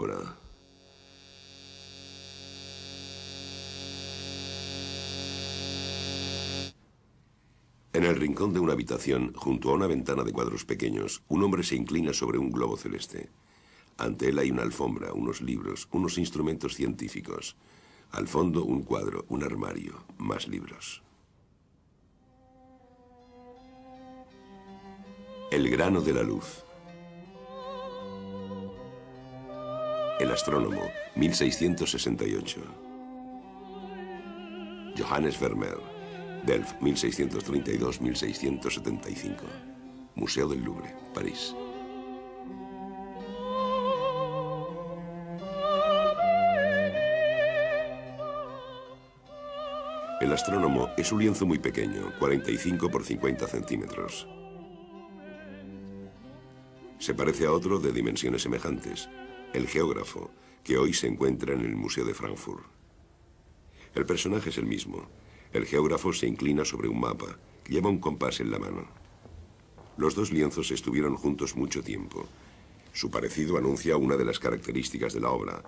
obra. En el rincón de una habitación, junto a una ventana de cuadros pequeños, un hombre se inclina sobre un globo celeste. Ante él hay una alfombra, unos libros, unos instrumentos científicos. Al fondo, un cuadro, un armario, más libros. El grano de la luz. El astrónomo, 1668. Johannes Vermeer, Delft, 1632-1675. Museo del Louvre, París. El astrónomo es un lienzo muy pequeño, 45 por 50 centímetros. Se parece a otro de dimensiones semejantes, el geógrafo, que hoy se encuentra en el Museo de Frankfurt. El personaje es el mismo. El geógrafo se inclina sobre un mapa, lleva un compás en la mano. Los dos lienzos estuvieron juntos mucho tiempo. Su parecido anuncia una de las características de la obra.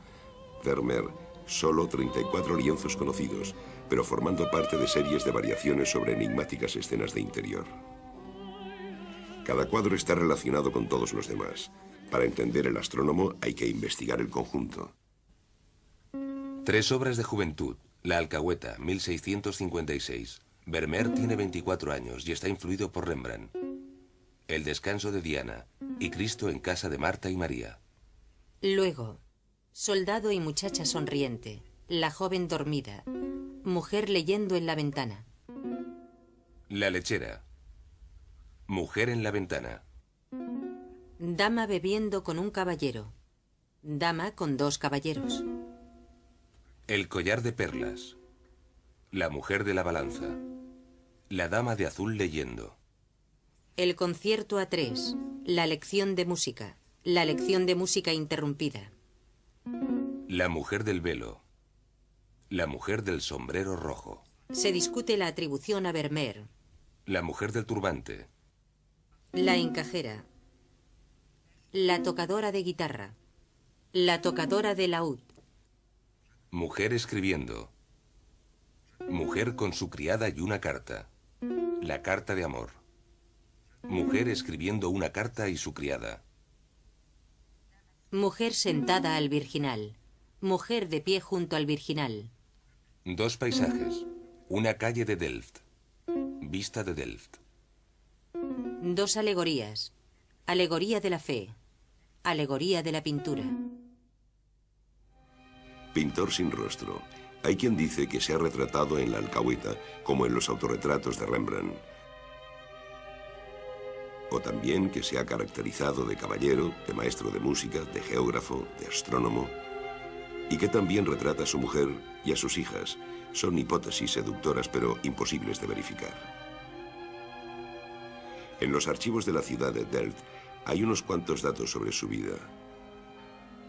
Vermeer, solo 34 lienzos conocidos, pero formando parte de series de variaciones sobre enigmáticas escenas de interior. Cada cuadro está relacionado con todos los demás. Para entender el astrónomo hay que investigar el conjunto. 3 obras de juventud. La Alcahueta, 1656. Vermeer tiene 24 años y está influido por Rembrandt. El descanso de Diana y Cristo en casa de Marta y María. Luego, soldado y muchacha sonriente, la joven dormida, mujer leyendo en la ventana. La lechera. Mujer en la ventana. Dama bebiendo con un caballero. Dama con 2 caballeros. El collar de perlas. La mujer de la balanza. La dama de azul leyendo. El concierto a 3. La lección de música. La lección de música interrumpida. La mujer del velo. La mujer del sombrero rojo. Se discute la atribución a Vermeer. La mujer del turbante. La encajera. La tocadora de guitarra. La tocadora de laúd. Mujer escribiendo. Mujer con su criada y una carta. La carta de amor. Mujer escribiendo una carta y su criada. Mujer sentada al virginal. Mujer de pie junto al virginal. 2 paisajes. Una calle de Delft. Vista de Delft. 2 alegorías. Alegoría de la fe. Alegoría de la pintura. Pintor sin rostro. Hay quien dice que se ha retratado en la Alcahueta, como en los autorretratos de Rembrandt. O también que se ha caracterizado de caballero, de maestro de música, de geógrafo, de astrónomo, y que también retrata a su mujer y a sus hijas. Son hipótesis seductoras, pero imposibles de verificar. En los archivos de la ciudad de Delft hay unos cuantos datos sobre su vida.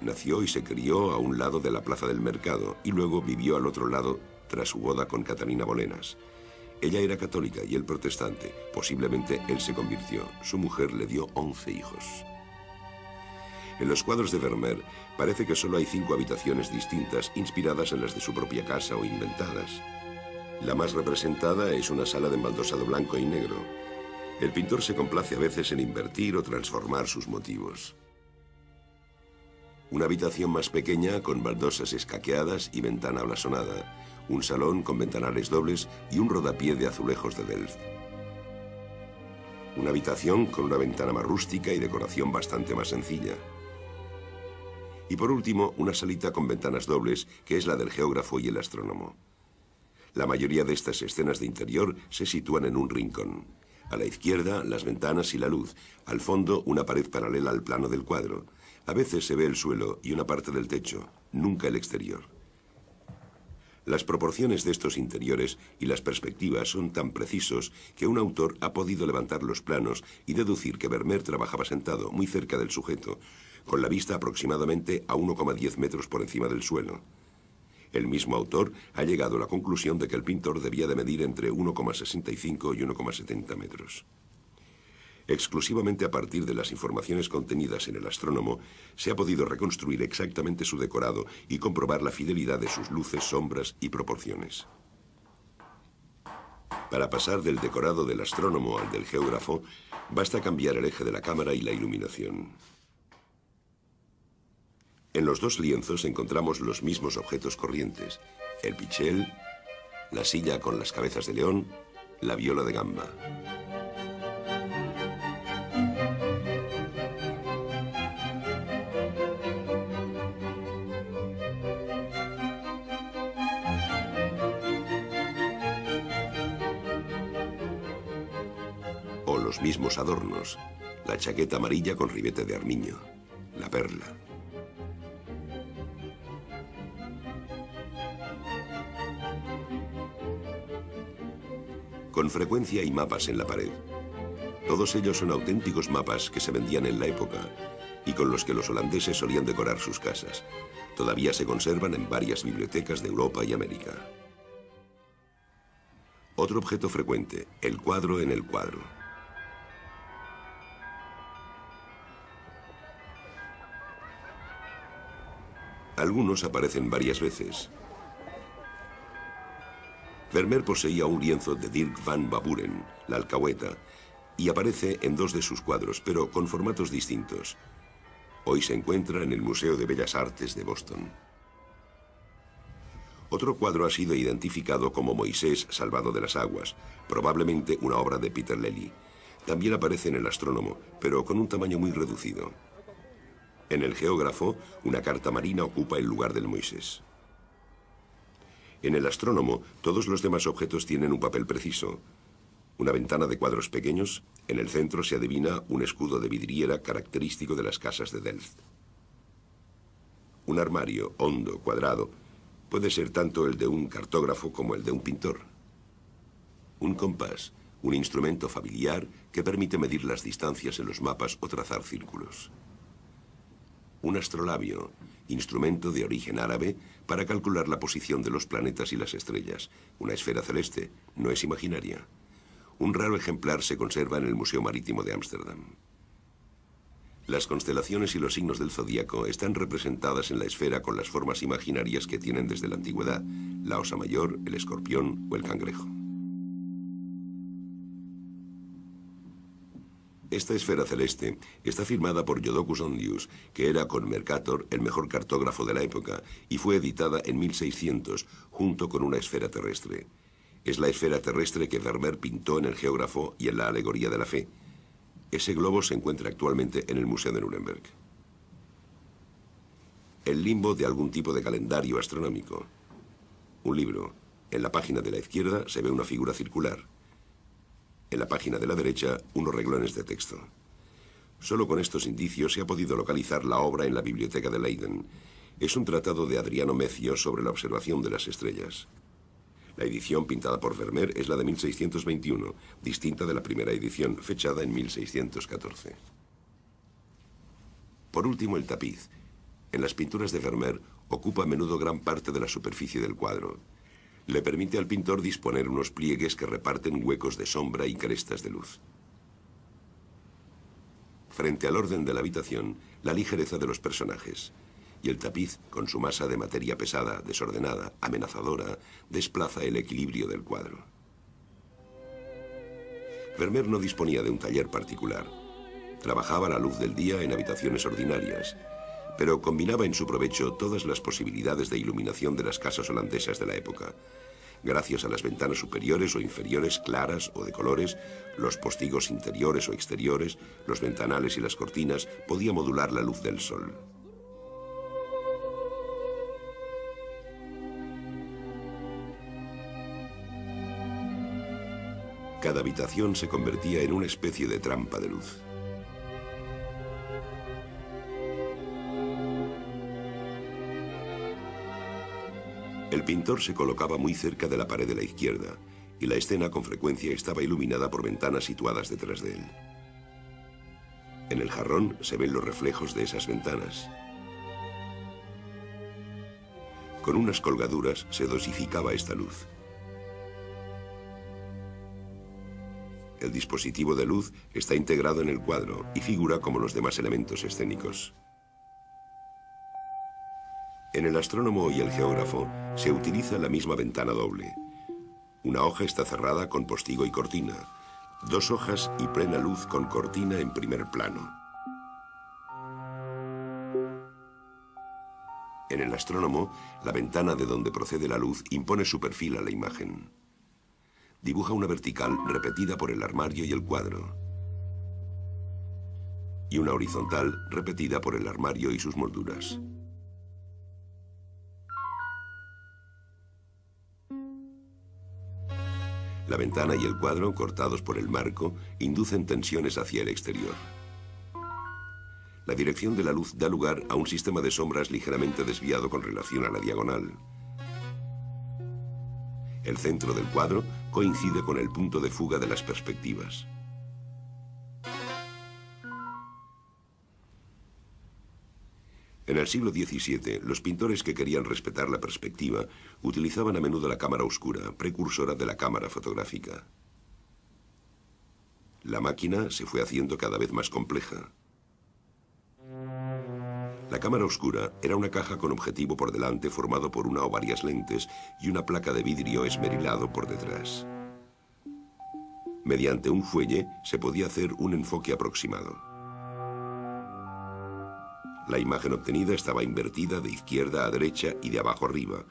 Nació y se crió a un lado de la plaza del mercado y luego vivió al otro lado tras su boda con Catalina Bolenas. Ella era católica y él protestante. Posiblemente él se convirtió. Su mujer le dio 11 hijos. En los cuadros de Vermeer parece que solo hay 5 habitaciones distintas, inspiradas en las de su propia casa o inventadas. La más representada es una sala de embaldosado blanco y negro. El pintor se complace a veces en invertir o transformar sus motivos. Una habitación más pequeña con baldosas escaqueadas y ventana blasonada. Un salón con ventanales dobles y un rodapié de azulejos de Delft. Una habitación con una ventana más rústica y decoración bastante más sencilla. Y por último, una salita con ventanas dobles, que es la del geógrafo y el astrónomo. La mayoría de estas escenas de interior se sitúan en un rincón. A la izquierda, las ventanas y la luz. Al fondo, una pared paralela al plano del cuadro. A veces se ve el suelo y una parte del techo, nunca el exterior. Las proporciones de estos interiores y las perspectivas son tan precisos que un autor ha podido levantar los planos y deducir que Vermeer trabajaba sentado muy cerca del sujeto, con la vista aproximadamente a 1,10 metros por encima del suelo. El mismo autor ha llegado a la conclusión de que el pintor debía de medir entre 1,65 y 1,70 metros. Exclusivamente a partir de las informaciones contenidas en el astrónomo, se ha podido reconstruir exactamente su decorado y comprobar la fidelidad de sus luces, sombras y proporciones. Para pasar del decorado del astrónomo al del geógrafo, basta cambiar el eje de la cámara y la iluminación. En los dos lienzos encontramos los mismos objetos corrientes: el pichel, la silla con las cabezas de león, la viola de gamba. O los mismos adornos: la chaqueta amarilla con ribete de armiño, la perla. Con frecuencia hay mapas en la pared. Todos ellos son auténticos mapas que se vendían en la época y con los que los holandeses solían decorar sus casas. Todavía se conservan en varias bibliotecas de Europa y América. Otro objeto frecuente: el cuadro en el cuadro. Algunos aparecen varias veces. Vermeer poseía un lienzo de Dirk van Baburen, la alcahueta, y aparece en dos de sus cuadros, pero con formatos distintos. Hoy se encuentra en el Museo de Bellas Artes de Boston. Otro cuadro ha sido identificado como Moisés salvado de las aguas, probablemente una obra de Peter Lely. También aparece en el astrónomo, pero con un tamaño muy reducido. En el geógrafo, una carta marina ocupa el lugar del Moisés. En el astrónomo, todos los demás objetos tienen un papel preciso. Una ventana de cuadros pequeños, en el centro se adivina un escudo de vidriera característico de las casas de Delft. Un armario, hondo, cuadrado, puede ser tanto el de un cartógrafo como el de un pintor. Un compás, un instrumento familiar que permite medir las distancias en los mapas o trazar círculos. Un astrolabio, instrumento de origen árabe para calcular la posición de los planetas y las estrellas. Una esfera celeste, no es imaginaria. Un raro ejemplar se conserva en el Museo Marítimo de Ámsterdam. Las constelaciones y los signos del zodíaco están representadas en la esfera con las formas imaginarias que tienen desde la antigüedad: la Osa Mayor, el Escorpión o el Cangrejo. Esta esfera celeste está firmada por Jodocus Hondius, que era con Mercator el mejor cartógrafo de la época, y fue editada en 1600 junto con una esfera terrestre. Es la esfera terrestre que Vermeer pintó en el geógrafo y en la alegoría de la fe. Ese globo se encuentra actualmente en el Museo de Nuremberg. El limbo de algún tipo de calendario astronómico. Un libro. En la página de la izquierda se ve una figura circular. En la página de la derecha, unos renglones de texto. Solo con estos indicios se ha podido localizar la obra en la biblioteca de Leiden. Es un tratado de Adriano Mecio sobre la observación de las estrellas. La edición pintada por Vermeer es la de 1621, distinta de la primera edición, fechada en 1614. Por último, el tapiz. En las pinturas de Vermeer ocupa a menudo gran parte de la superficie del cuadro. Le permite al pintor disponer unos pliegues que reparten huecos de sombra y crestas de luz. Frente al orden de la habitación, la ligereza de los personajes. Y el tapiz, con su masa de materia pesada, desordenada, amenazadora, desplaza el equilibrio del cuadro. Vermeer no disponía de un taller particular. Trabajaba a la luz del día en habitaciones ordinarias, pero combinaba en su provecho todas las posibilidades de iluminación de las casas holandesas de la época. Gracias a las ventanas superiores o inferiores claras o de colores, los postigos interiores o exteriores, los ventanales y las cortinas, podía modular la luz del sol. Cada habitación se convertía en una especie de trampa de luz. El pintor se colocaba muy cerca de la pared de la izquierda, y la escena con frecuencia estaba iluminada por ventanas situadas detrás de él. En el jarrón se ven los reflejos de esas ventanas. Con unas colgaduras se dosificaba esta luz. El dispositivo de luz está integrado en el cuadro y figura como los demás elementos escénicos. En el astrónomo y el geógrafo se utiliza la misma ventana doble. Una hoja está cerrada con postigo y cortina. 2 hojas y plena luz con cortina en primer plano. En el astrónomo, la ventana de donde procede la luz impone su perfil a la imagen. Dibuja una vertical repetida por el armario y el cuadro. Y una horizontal repetida por el armario y sus molduras. La ventana y el cuadro, cortados por el marco, inducen tensiones hacia el exterior. La dirección de la luz da lugar a un sistema de sombras ligeramente desviado con relación a la diagonal. El centro del cuadro coincide con el punto de fuga de las perspectivas. En el siglo XVII, los pintores que querían respetar la perspectiva utilizaban a menudo la cámara oscura, precursora de la cámara fotográfica. La máquina se fue haciendo cada vez más compleja. La cámara oscura era una caja con objetivo por delante formado por una o varias lentes y una placa de vidrio esmerilado por detrás. Mediante un fuelle se podía hacer un enfoque aproximado. La imagen obtenida estaba invertida de izquierda a derecha y de abajo arriba.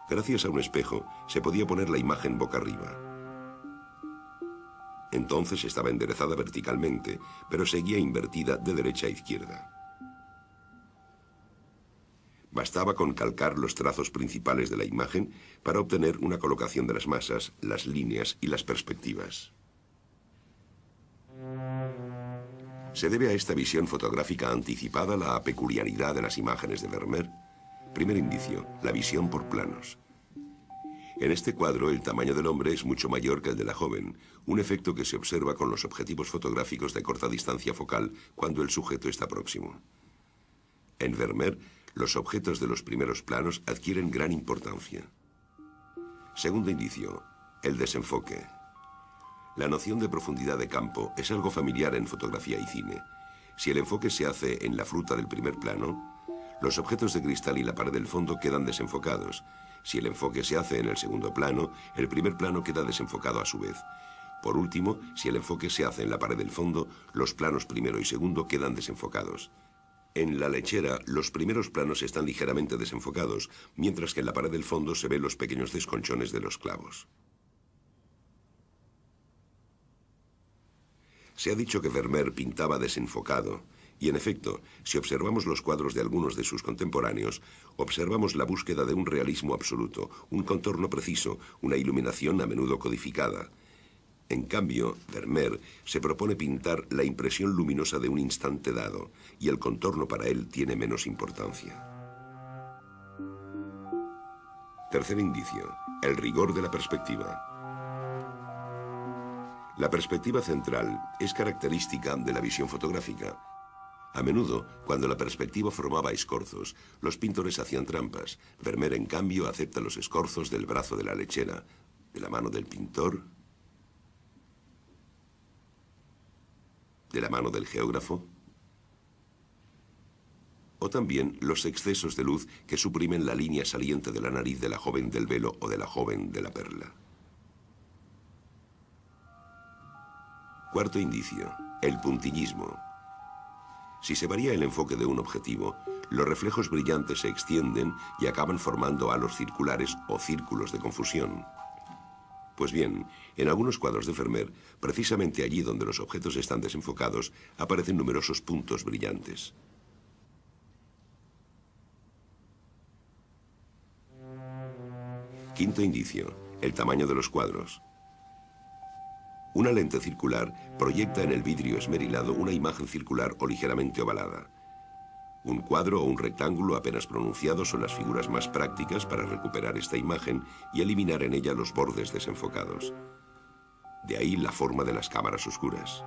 Gracias a un espejo se podía poner la imagen boca arriba. Entonces estaba enderezada verticalmente, pero seguía invertida de derecha a izquierda. Bastaba con calcar los trazos principales de la imagen para obtener una colocación de las masas, las líneas y las perspectivas. Se debe a esta visión fotográfica anticipada la peculiaridad de las imágenes de Vermeer. Primer indicio, la visión por planos. En este cuadro el tamaño del hombre es mucho mayor que el de la joven, un efecto que se observa con los objetivos fotográficos de corta distancia focal cuando el sujeto está próximo. En Vermeer, los objetos de los primeros planos adquieren gran importancia. Segundo indicio, el desenfoque. La noción de profundidad de campo es algo familiar en fotografía y cine. Si el enfoque se hace en la fruta del primer plano, los objetos de cristal y la pared del fondo quedan desenfocados. Si el enfoque se hace en el segundo plano, el primer plano queda desenfocado a su vez. Por último, si el enfoque se hace en la pared del fondo, los planos primero y segundo quedan desenfocados. En la lechera, los primeros planos están ligeramente desenfocados, mientras que en la pared del fondo se ven los pequeños desconchones de los clavos. Se ha dicho que Vermeer pintaba desenfocado, y en efecto, si observamos los cuadros de algunos de sus contemporáneos, observamos la búsqueda de un realismo absoluto, un contorno preciso, una iluminación a menudo codificada. En cambio, Vermeer se propone pintar la impresión luminosa de un instante dado, y el contorno para él tiene menos importancia. Tercer indicio, el rigor de la perspectiva. La perspectiva central es característica de la visión fotográfica. A menudo, cuando la perspectiva formaba escorzos, los pintores hacían trampas. Vermeer, en cambio, acepta los escorzos del brazo de la lechera, de la mano del pintor, de la mano del geógrafo, o también los excesos de luz que suprimen la línea saliente de la nariz de la joven del velo o de la joven de la perla. Cuarto indicio, el puntillismo. Si se varía el enfoque de un objetivo, los reflejos brillantes se extienden y acaban formando halos circulares o círculos de confusión. Pues bien, en algunos cuadros de Vermeer, precisamente allí donde los objetos están desenfocados, aparecen numerosos puntos brillantes. Quinto indicio, el tamaño de los cuadros. Una lente circular proyecta en el vidrio esmerilado una imagen circular o ligeramente ovalada. Un cuadro o un rectángulo apenas pronunciado son las figuras más prácticas para recuperar esta imagen y eliminar en ella los bordes desenfocados. De ahí la forma de las cámaras oscuras.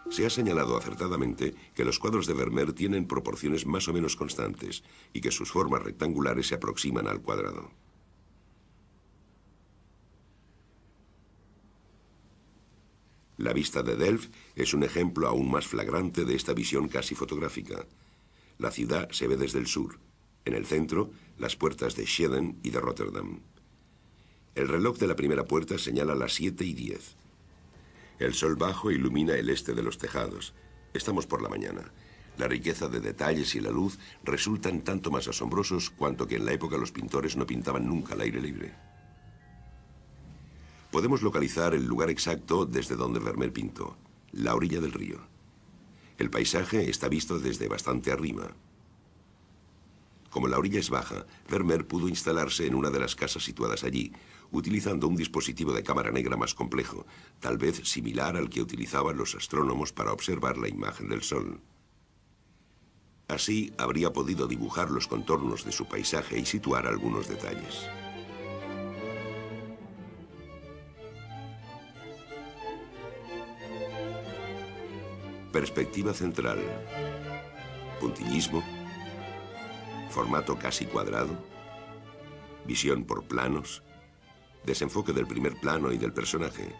Se ha señalado acertadamente que los cuadros de Vermeer tienen proporciones más o menos constantes y que sus formas rectangulares se aproximan al cuadrado. La vista de Delft es un ejemplo aún más flagrante de esta visión casi fotográfica. La ciudad se ve desde el sur. En el centro, las puertas de Schieden y de Rotterdam. El reloj de la primera puerta señala las 7:10. El sol bajo ilumina el este de los tejados. Estamos por la mañana. La riqueza de detalles y la luz resultan tanto más asombrosos cuanto que en la época los pintores no pintaban nunca al aire libre. Podemos localizar el lugar exacto desde donde Vermeer pintó, la orilla del río. El paisaje está visto desde bastante arriba. Como la orilla es baja, Vermeer pudo instalarse en una de las casas situadas allí, utilizando un dispositivo de cámara negra más complejo, tal vez similar al que utilizaban los astrónomos para observar la imagen del Sol. Así habría podido dibujar los contornos de su paisaje y situar algunos detalles. Perspectiva central, puntillismo, formato casi cuadrado, visión por planos, desenfoque del primer plano y del personaje.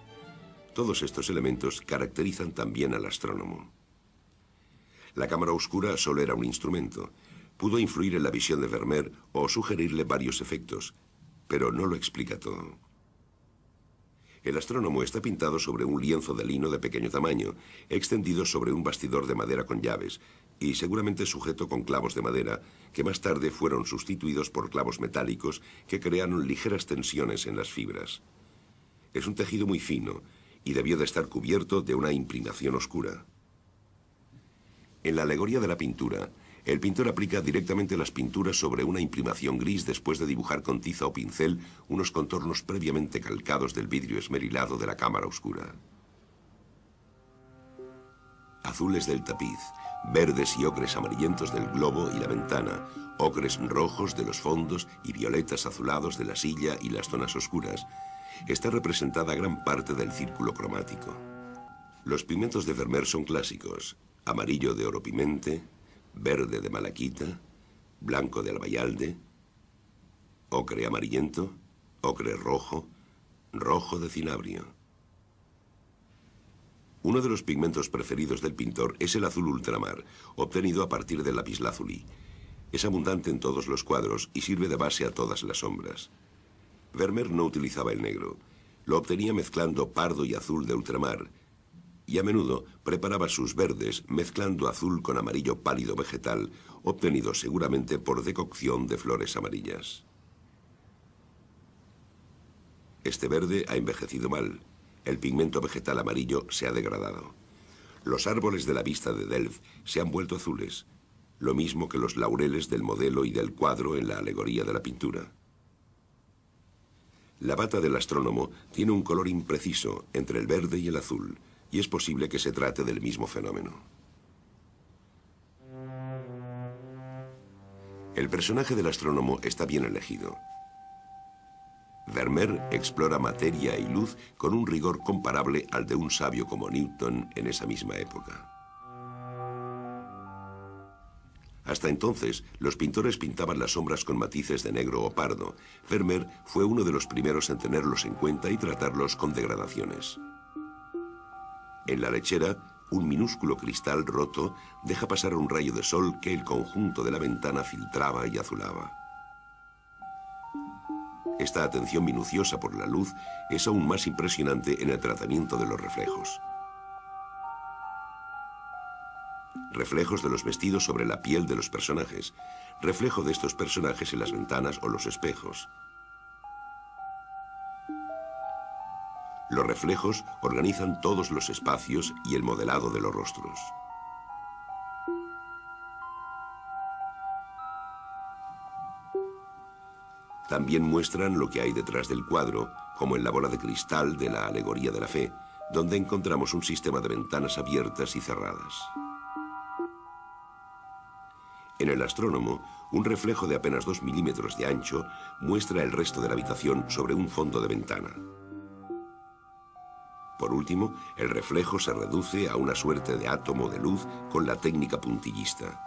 Todos estos elementos caracterizan también al astrónomo. La cámara oscura solo era un instrumento. Pudo influir en la visión de Vermeer o sugerirle varios efectos, pero no lo explica todo. El astrónomo está pintado sobre un lienzo de lino de pequeño tamaño, extendido sobre un bastidor de madera con llaves, y seguramente sujeto con clavos de madera, que más tarde fueron sustituidos por clavos metálicos que crearon ligeras tensiones en las fibras. Es un tejido muy fino, y debió de estar cubierto de una imprimación oscura. En la alegoría de la pintura, el pintor aplica directamente las pinturas sobre una imprimación gris después de dibujar con tiza o pincel unos contornos previamente calcados del vidrio esmerilado de la cámara oscura. Azules del tapiz, verdes y ocres amarillentos del globo y la ventana, ocres rojos de los fondos y violetas azulados de la silla y las zonas oscuras. Está representada gran parte del círculo cromático. Los pigmentos de Vermeer son clásicos: amarillo de oropimente, verde de malaquita, blanco de albayalde, ocre amarillento, ocre rojo, rojo de cinabrio. Uno de los pigmentos preferidos del pintor es el azul ultramar, obtenido a partir del lapislázuli. Es abundante en todos los cuadros y sirve de base a todas las sombras. Vermeer no utilizaba el negro. Lo obtenía mezclando pardo y azul de ultramar, y a menudo preparaba sus verdes mezclando azul con amarillo pálido vegetal, obtenido seguramente por decocción de flores amarillas. Este verde ha envejecido mal. El pigmento vegetal amarillo se ha degradado. Los árboles de la vista de Delft se han vuelto azules, lo mismo que los laureles del modelo y del cuadro en la alegoría de la pintura. La bata del astrónomo tiene un color impreciso entre el verde y el azul, y es posible que se trate del mismo fenómeno. El personaje del astrónomo está bien elegido. Vermeer explora materia y luz con un rigor comparable al de un sabio como Newton en esa misma época. Hasta entonces, los pintores pintaban las sombras con matices de negro o pardo. Vermeer fue uno de los primeros en tenerlos en cuenta y tratarlos con degradaciones. En la lechera, un minúsculo cristal roto deja pasar un rayo de sol que el conjunto de la ventana filtraba y azulaba. Esta atención minuciosa por la luz es aún más impresionante en el tratamiento de los reflejos. Reflejos de los vestidos sobre la piel de los personajes, reflejo de estos personajes en las ventanas o los espejos. Los reflejos organizan todos los espacios y el modelado de los rostros. También muestran lo que hay detrás del cuadro, como en la bola de cristal de la alegoría de la fe, donde encontramos un sistema de ventanas abiertas y cerradas. En el astrónomo, un reflejo de apenas 2 milímetros de ancho muestra el resto de la habitación sobre un fondo de ventana. Por último, el reflejo se reduce a una suerte de átomo de luz con la técnica puntillista.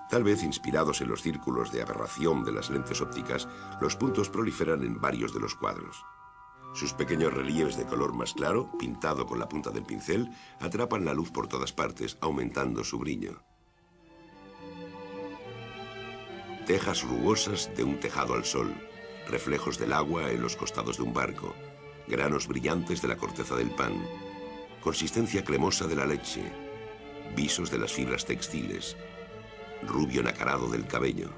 Tal vez inspirados en los círculos de aberración de las lentes ópticas, los puntos proliferan en varios de los cuadros. Sus pequeños relieves de color más claro, pintado con la punta del pincel, atrapan la luz por todas partes, aumentando su brillo. Tejas rugosas de un tejado al sol, reflejos del agua en los costados de un barco, granos brillantes de la corteza del pan, consistencia cremosa de la leche, visos de las fibras textiles, rubio nacarado del cabello.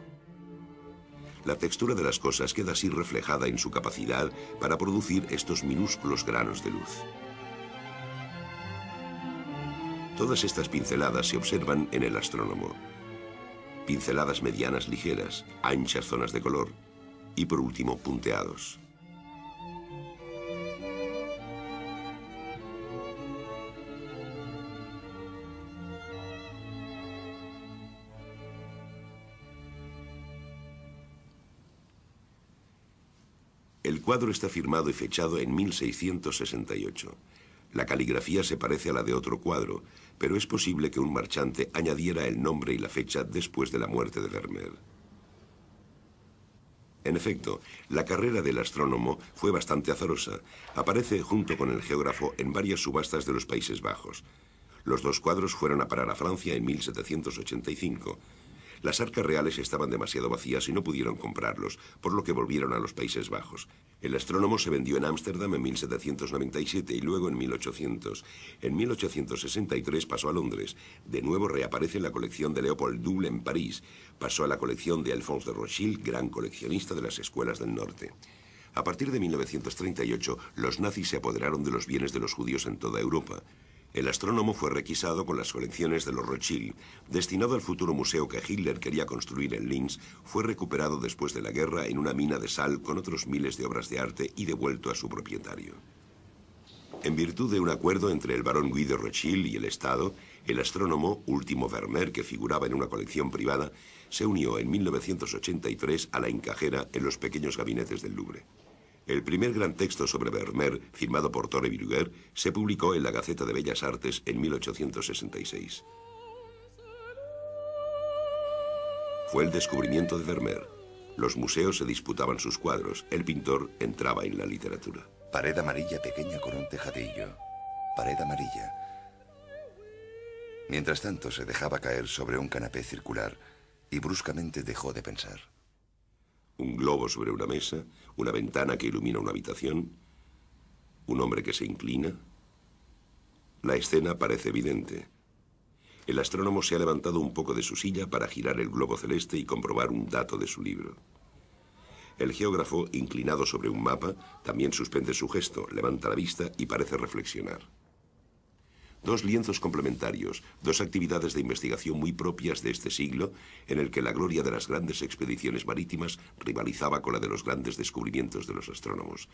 La textura de las cosas queda así reflejada en su capacidad para producir estos minúsculos granos de luz. Todas estas pinceladas se observan en el astrónomo. Pinceladas medianas ligeras, anchas zonas de color y por último punteados. El cuadro está firmado y fechado en 1668. La caligrafía se parece a la de otro cuadro, pero es posible que un marchante añadiera el nombre y la fecha después de la muerte de Vermeer. En efecto, la carrera del astrónomo fue bastante azarosa. Aparece junto con el geógrafo en varias subastas de los Países Bajos. Los dos cuadros fueron a parar a Francia en 1785. Las arcas reales estaban demasiado vacías y no pudieron comprarlos, por lo que volvieron a los Países Bajos. El astrónomo se vendió en Ámsterdam en 1797 y luego en 1800. En 1863 pasó a Londres. De nuevo reaparece en la colección de Leopold Double en París. Pasó a la colección de Alphonse de Rothschild, gran coleccionista de las escuelas del norte. A partir de 1938, los nazis se apoderaron de los bienes de los judíos en toda Europa. El astrónomo fue requisado con las colecciones de los Rothschild. Destinado al futuro museo que Hitler quería construir en Linz, fue recuperado después de la guerra en una mina de sal con otros miles de obras de arte y devuelto a su propietario. En virtud de un acuerdo entre el barón Guido Rothschild y el Estado, el astrónomo, último Vermeer que figuraba en una colección privada, se unió en 1983 a la encajera en los pequeños gabinetes del Louvre. El primer gran texto sobre Vermeer, firmado por Tore Bruguière, se publicó en la Gaceta de Bellas Artes en 1866. Fue el descubrimiento de Vermeer. Los museos se disputaban sus cuadros. El pintor entraba en la literatura. Pared amarilla pequeña con un tejadillo. Pared amarilla. Mientras tanto, se dejaba caer sobre un canapé circular y bruscamente dejó de pensar. Un globo sobre una mesa, una ventana que ilumina una habitación, un hombre que se inclina. La escena parece evidente. El astrónomo se ha levantado un poco de su silla para girar el globo celeste y comprobar un dato de su libro. El geógrafo, inclinado sobre un mapa, también suspende su gesto, levanta la vista y parece reflexionar. Dos lienzos complementarios, dos actividades de investigación muy propias de este siglo, en el que la gloria de las grandes expediciones marítimas rivalizaba con la de los grandes descubrimientos de los astrónomos.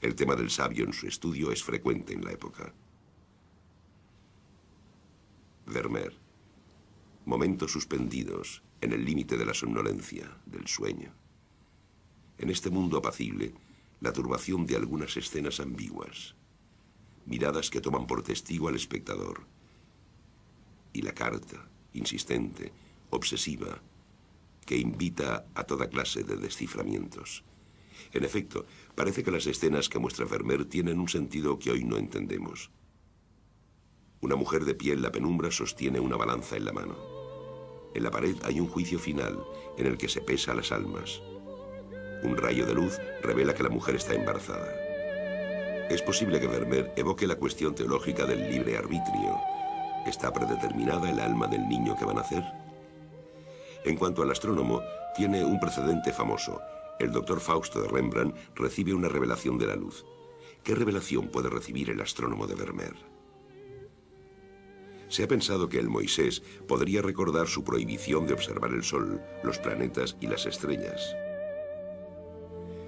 El tema del sabio en su estudio es frecuente en la época. Vermeer. Momentos suspendidos en el límite de la somnolencia, del sueño. En este mundo apacible, la turbación de algunas escenas ambiguas. Miradas que toman por testigo al espectador. Y la carta, insistente, obsesiva, que invita a toda clase de desciframientos. En efecto, parece que las escenas que muestra Vermeer tienen un sentido que hoy no entendemos. Una mujer de pie en la penumbra sostiene una balanza en la mano. En la pared hay un juicio final en el que se pesa las almas. Un rayo de luz revela que la mujer está embarazada. Es posible que Vermeer evoque la cuestión teológica del libre arbitrio. ¿Está predeterminada el alma del niño que va a nacer? En cuanto al astrónomo, tiene un precedente famoso. El doctor Fausto de Rembrandt recibe una revelación de la luz. ¿Qué revelación puede recibir el astrónomo de Vermeer? Se ha pensado que el Moisés podría recordar su prohibición de observar el sol, los planetas y las estrellas.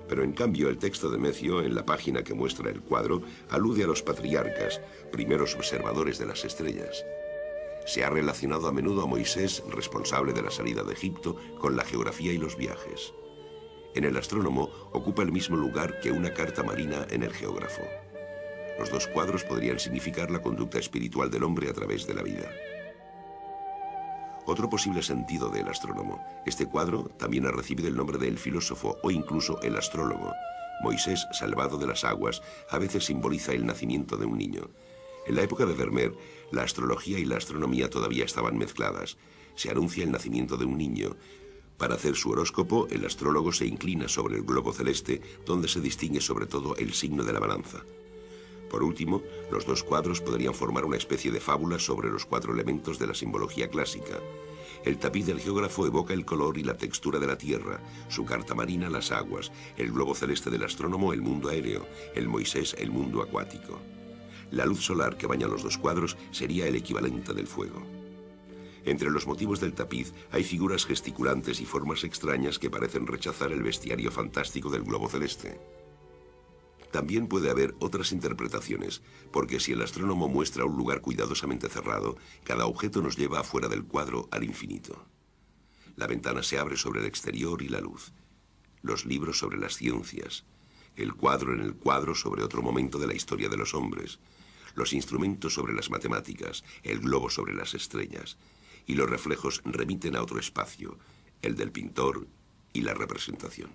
Pero en cambio el texto de Mecio, en la página que muestra el cuadro, alude a los patriarcas, primeros observadores de las estrellas. Se ha relacionado a menudo a Moisés, responsable de la salida de Egipto, con la geografía y los viajes. En el astrónomo ocupa el mismo lugar que una carta marina en el geógrafo. Los dos cuadros podrían significar la conducta espiritual del hombre a través de la vida. Otro posible sentido del astrónomo. Este cuadro también ha recibido el nombre del filósofo o incluso el astrólogo. Moisés, salvado de las aguas, a veces simboliza el nacimiento de un niño. En la época de Vermeer, la astrología y la astronomía todavía estaban mezcladas. Se anuncia el nacimiento de un niño. Para hacer su horóscopo, el astrólogo se inclina sobre el globo celeste, donde se distingue sobre todo el signo de la balanza. Por último, los dos cuadros podrían formar una especie de fábula sobre los 4 elementos de la simbología clásica. El tapiz del geógrafo evoca el color y la textura de la tierra, su carta marina las aguas, el globo celeste del astrónomo el mundo aéreo, el Moisés el mundo acuático. La luz solar que baña los dos cuadros sería el equivalente del fuego. Entre los motivos del tapiz hay figuras gesticulantes y formas extrañas que parecen rechazar el bestiario fantástico del globo celeste. También puede haber otras interpretaciones, porque si el astrónomo muestra un lugar cuidadosamente cerrado, cada objeto nos lleva afuera del cuadro al infinito. La ventana se abre sobre el exterior y la luz. Los libros sobre las ciencias. El cuadro en el cuadro sobre otro momento de la historia de los hombres. Los instrumentos sobre las matemáticas. El globo sobre las estrellas. Y los reflejos remiten a otro espacio, el del pintor y la representación.